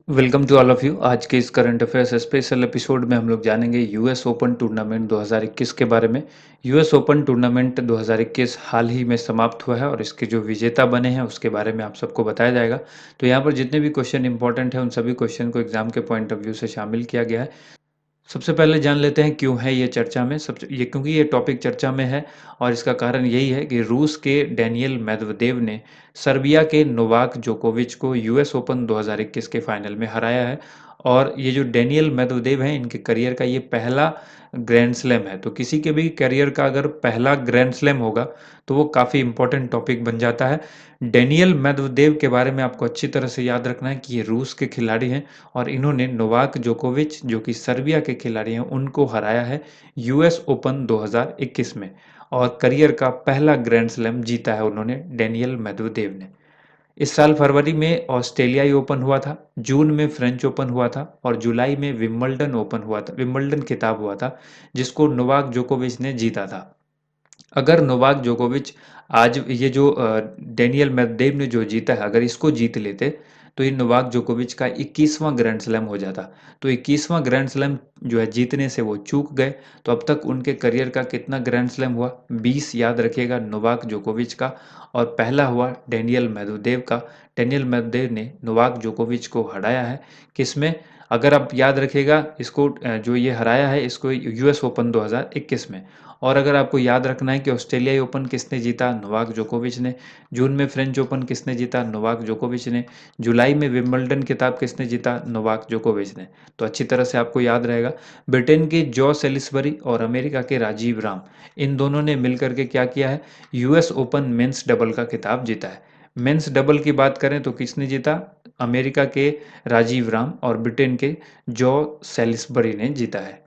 Welcome to all of you. आज के इस करंट अफेयर्स स्पेशल एपिसोड में हम लोग जानेंगे यूएस ओपन टूर्नामेंट 2021 के बारे में। यूएस ओपन टूर्नामेंट 2021 हाल ही में समाप्त हुआ है और इसके जो विजेता बने हैं उसके बारे में आप सबको बताया जाएगा। तो यहाँ पर जितने भी क्वेश्चन इंपॉर्टेंट हैं उन सभी क्वेश्चन को एग्जाम के पॉइंट ऑफ व्यू से शामिल किया गया है। सबसे पहले जान लेते हैं क्यों है ये चर्चा में। सबसे ये क्योंकि ये टॉपिक चर्चा में है और इसका कारण यही है कि रूस के डैनियल मेदवेदेव ने सर्बिया के नोवाक जोकोविच को यूएस ओपन 2021 के फाइनल में हराया है। और ये जो डैनियल मेदवेदेव हैं इनके करियर का ये पहला ग्रैंड स्लैम है। तो किसी के भी करियर का अगर पहला ग्रैंड स्लैम होगा तो वो काफ़ी इंपॉर्टेंट टॉपिक बन जाता है। डैनियल मेदवेदेव के बारे में आपको अच्छी तरह से याद रखना है कि ये रूस के खिलाड़ी हैं और इन्होंने नोवाक जोकोविच जो कि सर्बिया के खिलाड़ी हैं उनको हराया है यूएस ओपन 2021 में। और करियर का पहला ग्रैंड स्लैम जीता है उन्होंने डैनियल मेदवेदेव ने। इस साल फरवरी में ऑस्ट्रेलियाई ओपन हुआ था, जून में फ्रेंच ओपन हुआ था और जुलाई में विंबलडन ओपन हुआ था, विंबलडन खिताब हुआ था जिसको नोवाक जोकोविच ने जीता था। अगर नोवाक जोकोविच आज ये जो डेनियल मेदवेदेव ने जो जीता है अगर इसको जीत लेते तो ये नोवाक जोकोविच का 21वां ग्रैंड स्लैम हो जाता। तो 21वां ग्रैंड स्लैम जो है जीतने से वो चूक गए। तो अब तक उनके करियर का कितना ग्रैंड स्लैम हुआ? 20 याद रखिएगा नोवाक जोकोविच का। और पहला हुआ डेनियल मेदवेदेव का। डेनियल मेदवेदेव ने नोवाक जोकोविच को हराया है। किसमें? अगर आप याद रखिएगा इसको जो ये हराया है इसको यूएस ओपन 2021 में। और अगर आपको याद रखना है कि ऑस्ट्रेलियाई ओपन किसने जीता? नोवाक जोकोविच ने। जून में फ्रेंच ओपन किसने जीता? नोवाक जोकोविच ने। जुलाई में विंबलडन खिताब किसने जीता? नोवाक जोकोविच ने। तो अच्छी तरह से आपको याद रहेगा। ब्रिटेन के जॉ सेलिसबरी और अमेरिका के राजीव राम, इन दोनों ने मिलकर के क्या किया है? यूएस ओपन मेंस डबल का खिताब जीता है। मेंस डबल की बात करें तो किसने जीता? अमेरिका के राजीव राम और ब्रिटेन के जॉ सेलिसबरी ने जीता है।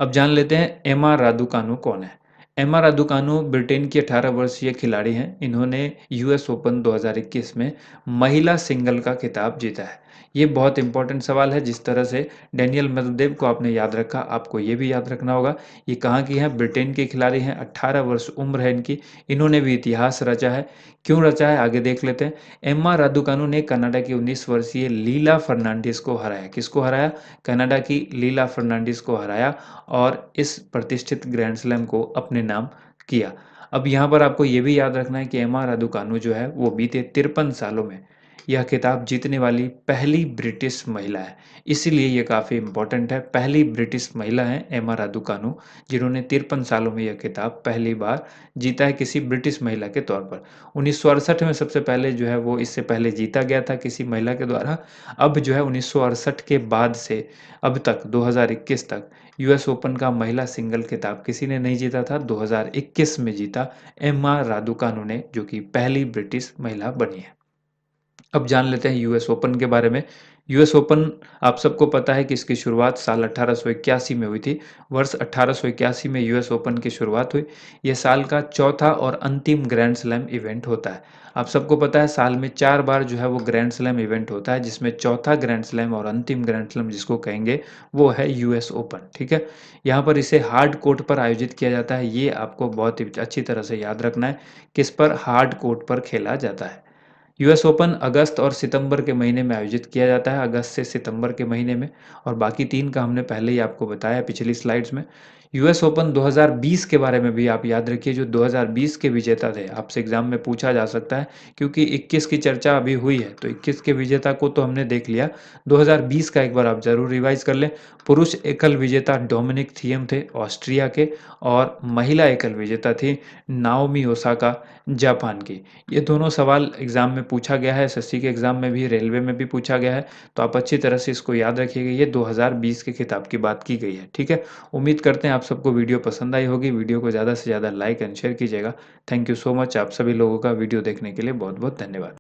अब जान लेते हैं एमा रादुकानु कौन है। एमा रादुकानु ब्रिटेन की 18 वर्षीय खिलाड़ी हैं। इन्होंने यूएस ओपन 2021 में महिला सिंगल का खिताब जीता है। ये बहुत इंपॉर्टेंट सवाल है। जिस तरह से डेनियल मेदवेदेव को आपने याद रखा आपको ये भी याद रखना होगा। ये कहाँ की हैं? ब्रिटेन के खिलाड़ी हैं, 18 वर्ष उम्र है इनकी। इन्होंने भी इतिहास रचा है। क्यों रचा है आगे देख लेते हैं। एम्मा रादुकानु ने कनाडा की 19 वर्षीय लीला फर्नांडिस को हराया। किसको हराया? कनाडा की लीला फर्नांडिस को हराया और इस प्रतिष्ठित ग्रैंड स्लैम को अपने नाम किया। अब यहाँ पर आपको ये भी याद रखना है कि एमा रादुकानु जो है वो बीते 53 सालों में यह खिताब जीतने वाली पहली ब्रिटिश महिला है। इसीलिए ये काफ़ी इंपॉर्टेंट है। पहली ब्रिटिश महिला है एमा रादुकानु जिन्होंने 53 सालों में यह खिताब पहली बार जीता है किसी ब्रिटिश महिला के तौर पर। 1968 में सबसे पहले जो है वो इससे पहले जीता गया था किसी महिला के द्वारा। अब जो है 1968 के बाद से अब तक 2021 तक यूएस ओपन का महिला सिंगल खिताब किसी ने नहीं जीता था। 2021 में जीता एम्मा रादुकानु ने जो कि पहली ब्रिटिश महिला बनी है। अब जान लेते हैं यूएस ओपन के बारे में। यूएस ओपन आप सबको पता है कि इसकी शुरुआत साल 1881 में हुई थी। वर्ष 1881 में यूएस ओपन की शुरुआत हुई। यह साल का चौथा और अंतिम ग्रैंड स्लैम इवेंट होता है। आप सबको पता है साल में 4 बार जो है वो ग्रैंड स्लैम इवेंट होता है जिसमें चौथा ग्रैंड स्लैम और अंतिम ग्रैंड स्लैम जिसको कहेंगे वो है यूएस ओपन। ठीक है। यहाँ पर इसे हार्ड कोर्ट पर आयोजित किया जाता है। ये आपको बहुत ही अच्छी तरह से याद रखना है। किस पर? हार्ड कोर्ट पर खेला जाता है। यूएस ओपन अगस्त और सितंबर के महीने में आयोजित किया जाता है, अगस्त से सितंबर के महीने में। और बाकी 3 का हमने पहले ही आपको बताया पिछली स्लाइड्स में। यूएस ओपन 2020 के बारे में भी आप याद रखिए। जो 2020 के विजेता थे आपसे एग्जाम में पूछा जा सकता है क्योंकि 21 की चर्चा अभी हुई है तो 21 के विजेता को तो हमने देख लिया। 2020 का एक बार आप जरूर रिवाइज कर लें। पुरुष एकल विजेता डोमिनिक थिएम थे ऑस्ट्रिया के और महिला एकल विजेता थी नाओमी ओसाका जापान की। ये दोनों सवाल एग्ज़ाम में पूछा गया है। एसएससी के एग्ज़ाम में भी, रेलवे में भी पूछा गया है। तो आप अच्छी तरह से इसको याद रखिएगा। ये 2020 के खिताब की बात की गई है। ठीक है। उम्मीद करते हैं आप सबको वीडियो पसंद आई होगी। वीडियो को ज़्यादा से ज़्यादा लाइक एंड शेयर कीजिएगा। Thank you so much. आप सभी लोगों का वीडियो देखने के लिए बहुत बहुत धन्यवाद।